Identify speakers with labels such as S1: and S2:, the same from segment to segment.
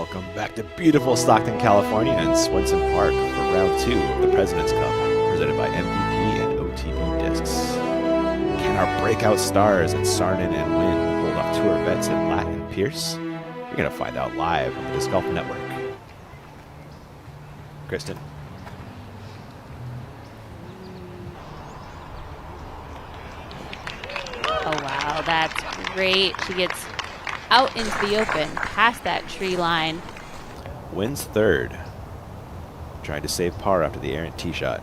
S1: Welcome back to beautiful Stockton, California and Swenson Park for round 2 of the President's Cup, presented by MVP and OTB Discs. Can our breakout stars at Sarnen and Wynn hold off tour vets in Latt and Pierce? You're going to find out live on the Disc Golf Network. Kristen.
S2: Oh, wow, that's great. She gets out into the open, past that tree line.
S1: Wynn's third. Trying to save par after the errant tee shot.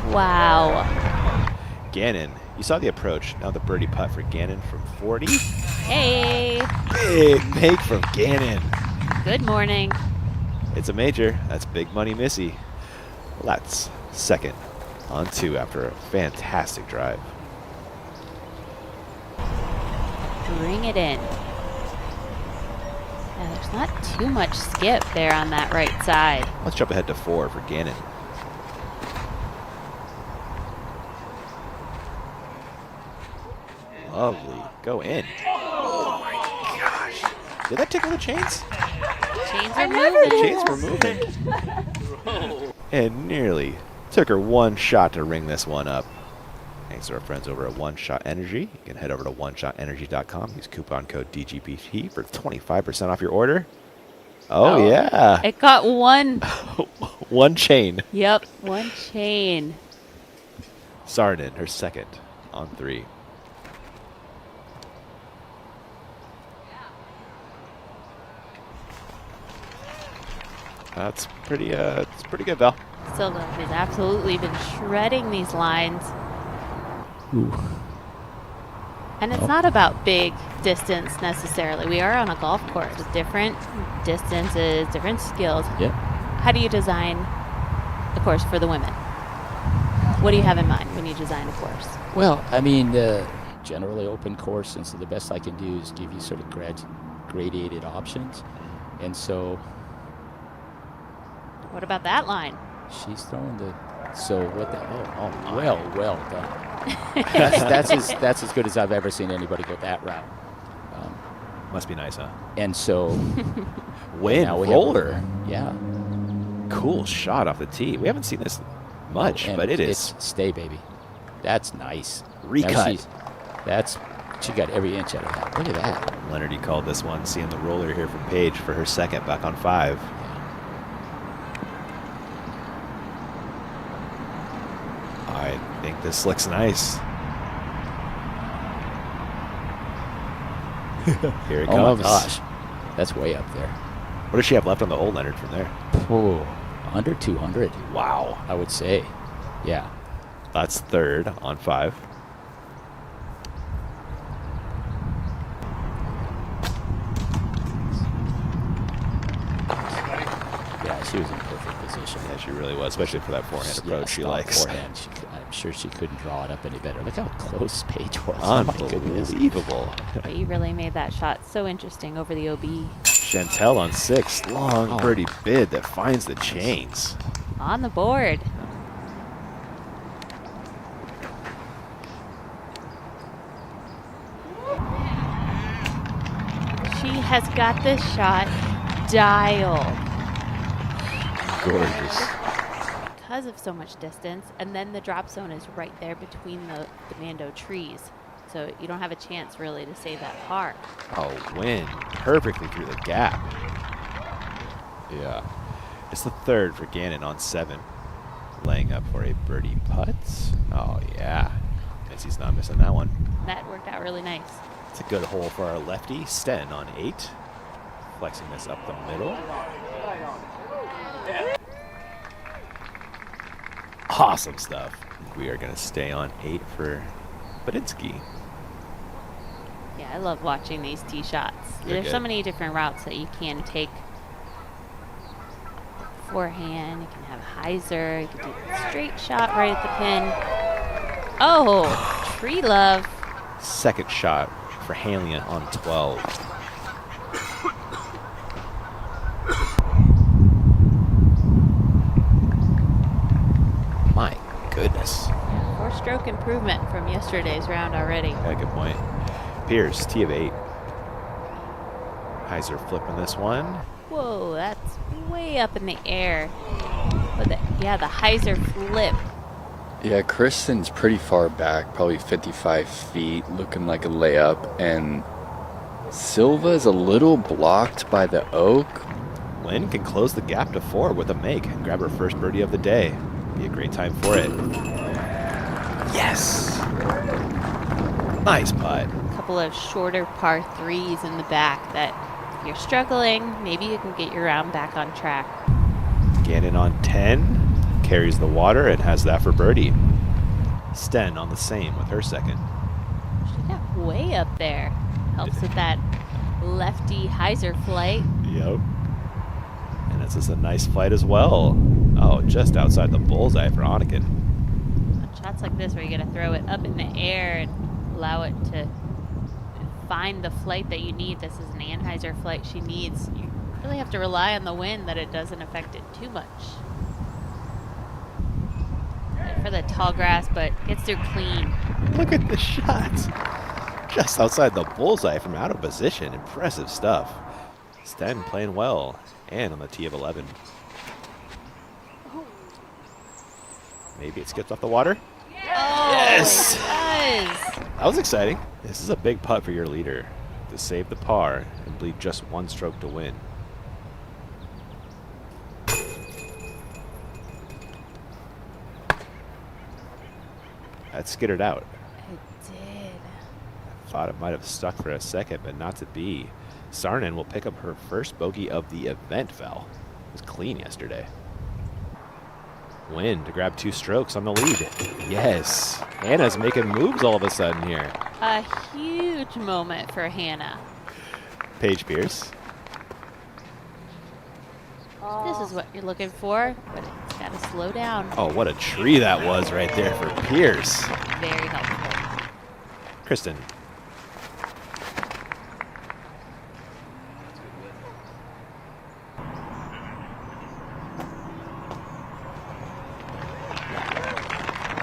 S2: Wow.
S1: Gannon, you saw the approach. Now the birdie putt for Gannon from 40.
S2: Hey.
S1: Big make from Gannon.
S2: Good morning.
S1: It's a major. That's big money Missy. Latt's second on 2 after a fantastic drive.
S2: Bring it in. Yeah, there's not too much skip there on that right side.
S1: Let's jump ahead to 4 for Gannon. Lovely. Go in. Oh my gosh. Did that tickle the chains?
S2: Chains are moving.
S1: The chains were moving. And nearly took her one shot to ring this one up. Thanks to our friends over at One Shot Energy. You can head over to oneshotenergy.com. Use coupon code DGPT for 25% off your order. Oh, yeah.
S2: It got one.
S1: One chain.
S2: Yep, one chain.
S1: Sarnen, her second on 3. That's pretty, it's pretty good, Val.
S2: Silva has absolutely been shredding these lines.
S3: Ooh.
S2: And it's not about big distance necessarily. We are on a golf course with different distances, different skills.
S3: Yeah.
S2: How do you design a course for the women? What do you have in mind when you design a course?
S3: Well, I mean, generally open course, and so the best I can do is give you sort of gradated options. And so
S2: What about that line?
S3: she's throwing the, so what the, well done. that's as good as I've ever seen anybody go that route.
S1: Must be nice, huh?
S3: And so
S1: Win,
S3: now we
S1: roller.
S3: have, yeah.
S1: Cool shot off the tee. We haven't seen this much,
S3: And
S1: but it
S3: it's
S1: is.
S3: stay, baby. That's nice. Now
S1: Recut.
S3: she got every inch out of that. Look at that.
S1: Leonardy called this one, seeing the roller here from Paige for her second, back on 5. I think this looks nice. Here it
S3: Oh
S1: comes.
S3: my gosh. That's way up there.
S1: What does she have left on the old Leonard from there?
S3: Oh, under 200,
S1: Wow.
S3: I would say. Yeah.
S1: That's third on 5.
S3: Yeah, she was in perfect position.
S1: Yeah, she really was, especially for that forehand approach she
S3: stock
S1: likes.
S3: Forehand. I'm sure she couldn't draw it up any better. Look how close Paige was. Oh my goodness.
S1: Unbelievable.
S2: But you really made that shot so interesting over the OB.
S1: Chantel on 6. Long
S3: Oh.
S1: birdie bid that finds the chains.
S2: On the board. She has got this shot dialed
S1: Gorgeous.
S2: because of so much distance, and then the drop zone is right there between the Mando trees. So you don't have a chance really to save that par.
S1: Oh, Win perfectly through the gap. Yeah. It's the third for Gannon on 7. Laying up for a birdie putt. Oh, yeah. Missy's not missing that one.
S2: That worked out really nice.
S1: It's a good hole for our lefty, Sten on 8. Flexing this up the middle. Awesome stuff. We are going to stay on 8 for Badinsky.
S2: Yeah, I love watching these tee shots.
S1: They're
S2: There's so
S1: good.
S2: many different routes that you can take. Forehand, you can have hyzer, you can do a straight shot right at the pin. Oh, tree love.
S1: Second shot for Hanley on 12. My goodness.
S2: Four stroke improvement from yesterday's round already.
S1: Yeah, good point. Pierce, T of 8. Heiser flipping this one.
S2: Whoa, that's way up in the air. But yeah, the Heiser flip.
S4: Yeah, Kristen's pretty far back, probably 55 feet, looking like a layup, and Silva's a little blocked by the oak.
S1: Lynn can close the gap to 4 with a make and grab her first birdie of the day. Be a great time for it. Yes! Nice putt.
S2: A couple of shorter par 3s in the back that if you're struggling, maybe you can get your round back on track.
S1: Gannon on 10. Carries the water and has that for birdie. Sten on the same with her second.
S2: She got way up there. Helps with that lefty Heiser flight.
S1: Yep. And this is a nice flight as well. Oh, just outside the bullseye for Oniken.
S2: On shots like this where you got to throw it up in the air and allow it to find the flight that you need. This is an Anheuser flight she needs. You really have to rely on the wind that it doesn't affect it too much. For the tall grass, but gets through clean.
S1: Look at the shots. Just outside the bullseye from out of position. Impressive stuff. Sten playing well. And on the tee of 11. Maybe it skips off the water.
S2: Oh,
S1: Yes!
S2: it does.
S1: That was exciting. This is a big putt for your leader to save the par and leave just one stroke to win. That skittered out.
S2: It did.
S1: Thought it might have stuck for a second, but not to be. Sarnen will pick up her first bogey of the event, Val. It was clean yesterday. Win to grab 2 strokes on the lead. Yes. Hannah's making moves all of a sudden here.
S2: A huge moment for Hannah.
S1: Paige Pierce.
S2: This is what you're looking for, but it's got to slow down.
S1: Oh, what a tree that was right there for Pierce.
S2: Very helpful.
S1: Kristen.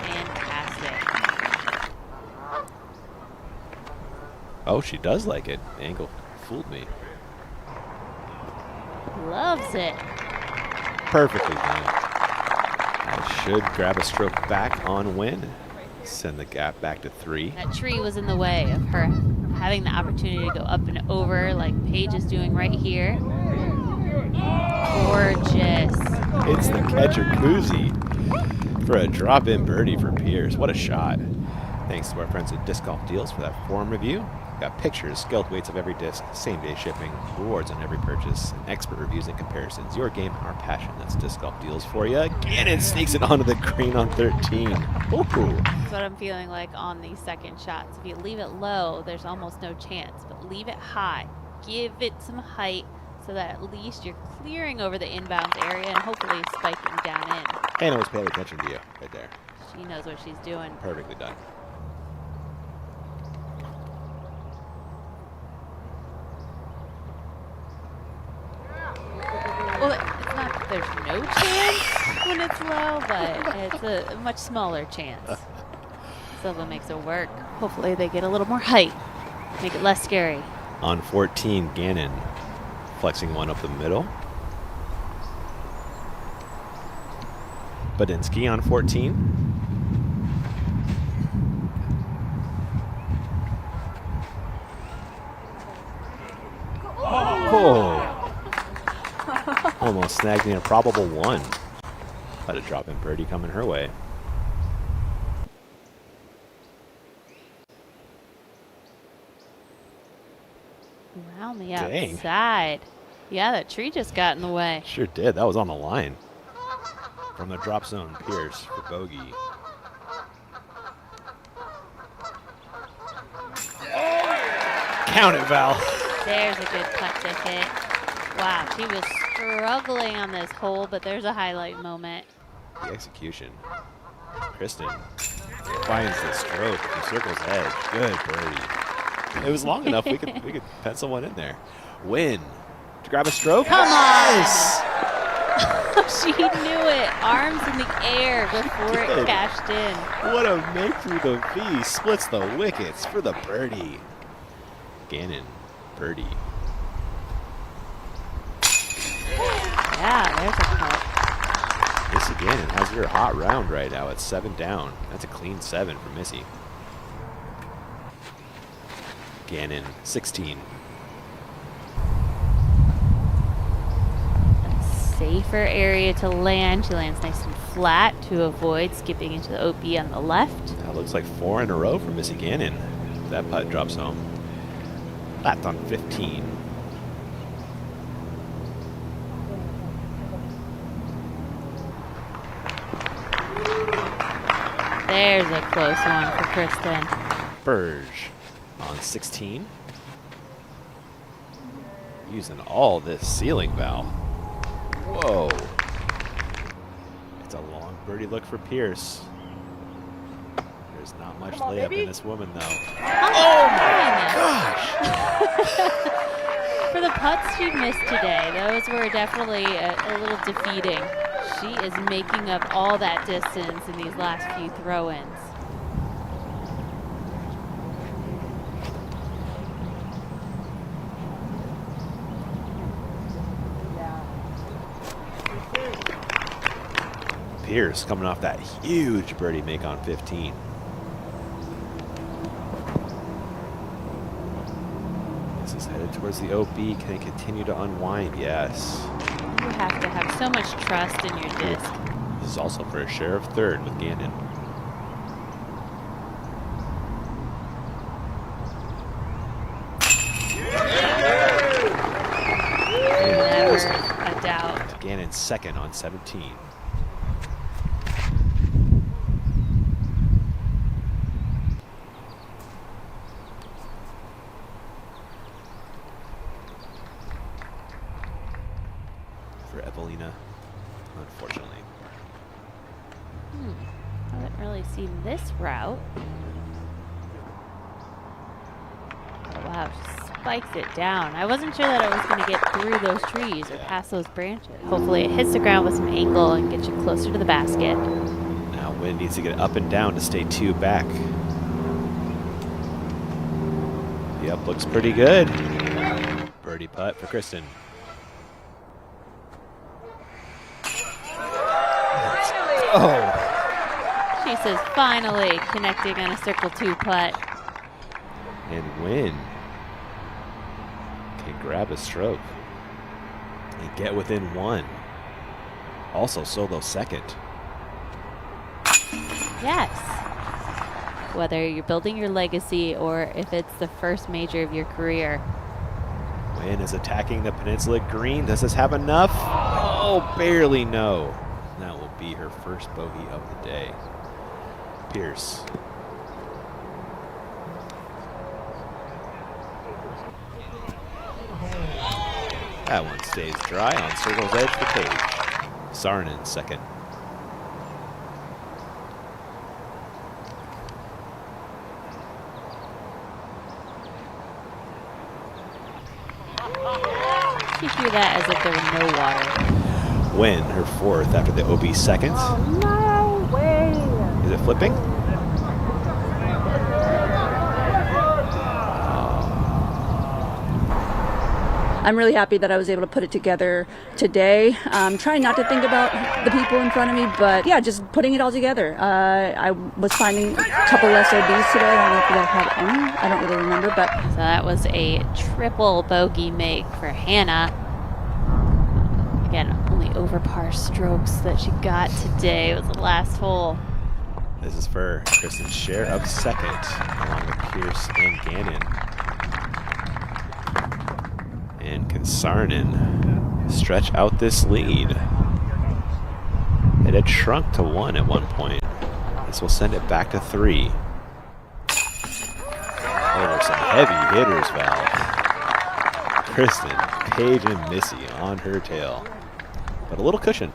S2: Fantastic.
S1: Oh, she does like it. The angle fooled me.
S2: Loves it.
S1: Perfectly done. I should grab a stroke back on win. Send the gap back to 3.
S2: That tree was in the way of her having the opportunity to go up and over like Paige is doing right here. Gorgeous.
S1: It's the catcher koozie for a drop-in birdie for Pierce. What a shot. Thanks to our friends at Disc Golf Deals for that forum review. Got pictures, scaled weights of every disc, same-day shipping, rewards on every purchase, and expert reviews and comparisons. Your game, our passion. That's Disc Golf Deals for you. Gannon sneaks it onto the green on 13. Ooh.
S2: That's what I'm feeling like on these second shots. If you leave it low, there's almost no chance, but leave it high. Give it some height so that at least you're clearing over the inbounds area and hopefully spiking down in.
S1: Hannah was paying attention to you right there.
S2: She knows what she's doing.
S1: Perfectly done.
S2: Well, it's not that there's no chance when it's low, but it's a much smaller chance. Silva makes it work. Hopefully they get a little more height, make it less scary.
S1: On 14, Gannon flexing one up the middle. Badinsky on 14. Oh! Almost snagged the improbable 1. Let a drop-in birdie coming her way.
S2: Around the
S1: Dang.
S2: outside. Yeah, that tree just got in the way.
S1: Sure did. That was on the line. From the drop zone, Pierce for bogey. Count it, Val.
S2: There's a good putt to hit. Wow, she was struggling on this hole, but there's a highlight moment.
S1: The execution. Kristen finds the stroke from circle's edge. Good birdie. It was long enough we could pencil one in there. Win to grab a stroke.
S2: Come on!
S1: Nice!
S2: She knew it. Arms in the air before it
S1: Good.
S2: cashed in.
S1: What a make through the V. Splits the wickets for the birdie. Gannon, birdie.
S2: Yeah, there's a putt.
S1: Missy Gannon has her hot round right now at 7 down. That's a clean 7 for Missy. Gannon, 16.
S2: Safer area to land. She lands nice and flat to avoid skipping into the OP on the left.
S1: That looks like 4 in a row for Missy Gannon. That putt drops home. Flat on 15.
S2: There's a close one for Kristen.
S1: Burge on 16. Using all this ceiling bow. Whoa. It's a long birdie look for Pierce. There's not much layup in this woman, though.
S2: Oh my
S1: Gosh!
S2: For the putts she missed today, those were definitely a little defeating. She is making up all that distance in these last few throw-ins.
S1: Pierce coming off that huge birdie make on 15. This is headed towards the OB. Can it continue to unwind? Yes.
S2: You have to have so much trust in your disc.
S1: This is also for a share of third with Gannon.
S2: Never a doubt.
S1: Gannon second on 17. For Evelina, unfortunately.
S2: Haven't really seen this route. Oh wow, she spikes it down. I wasn't sure that it was going to get through those trees or past those branches. Hopefully it hits the ground with some angle and gets you closer to the basket.
S1: Now Wynn needs to get up and down to stay 2 back. The up looks pretty good. Birdie putt for Kristen. Oh,
S2: She says finally connecting on a circle 2 putt.
S1: and Wynn can grab a stroke and get within 1. Also solo second.
S2: Yes. Whether you're building your legacy or if it's the first major of your career.
S1: Wynn is attacking the Peninsula green. Does this have enough? Oh, barely no. That will be her first bogey of the day. Pierce. That one stays dry on circle's edge for Paige. Sarnen second.
S2: She threw that as if there was no water.
S1: Wynn, her 4th after the OB seconds.
S5: No way!
S1: Is it flipping?
S5: I'm really happy that I was able to put it together today. Trying not to think about the people in front of me, but yeah, just putting it all together. I was finding a couple less OBs today. I don't know if I had any. I don't really remember, but
S2: So that was a triple bogey make for Hannah. Again, only over par strokes that she got today was the last hole.
S1: This is for Kristen's share of second, along with Pierce and Gannon. And can Sarnen stretch out this lead? It had shrunk to 1 at one point. This will send it back to 3. Over some heavy hitters, Val. Kristen, Paige, and Missy on her tail. But a little cushion.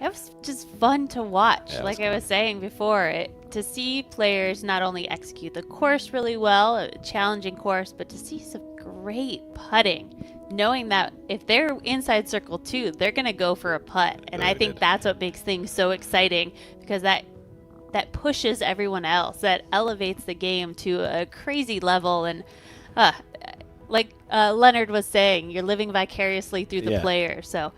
S2: It was just fun to watch.
S1: Yeah, it
S2: Like
S1: was
S2: I was saying before, to see players not only execute the course really well, a challenging course, but to see some great putting, knowing that if they're inside circle 2, they're going to go for a putt. And I think that's what makes things so exciting, because that pushes everyone else, that elevates the game to a crazy level. And like Leonard was saying, you're living vicariously through the player. So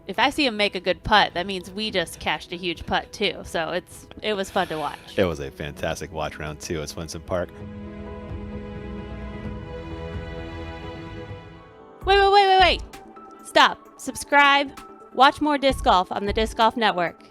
S2: if I see him make a good putt, that means we just cashed a huge putt too. So it was fun to watch.
S1: It was a fantastic watch round 2 at Swenson Park.
S2: Wait. Stop. Subscribe. Watch more disc golf on the Disc Golf Network.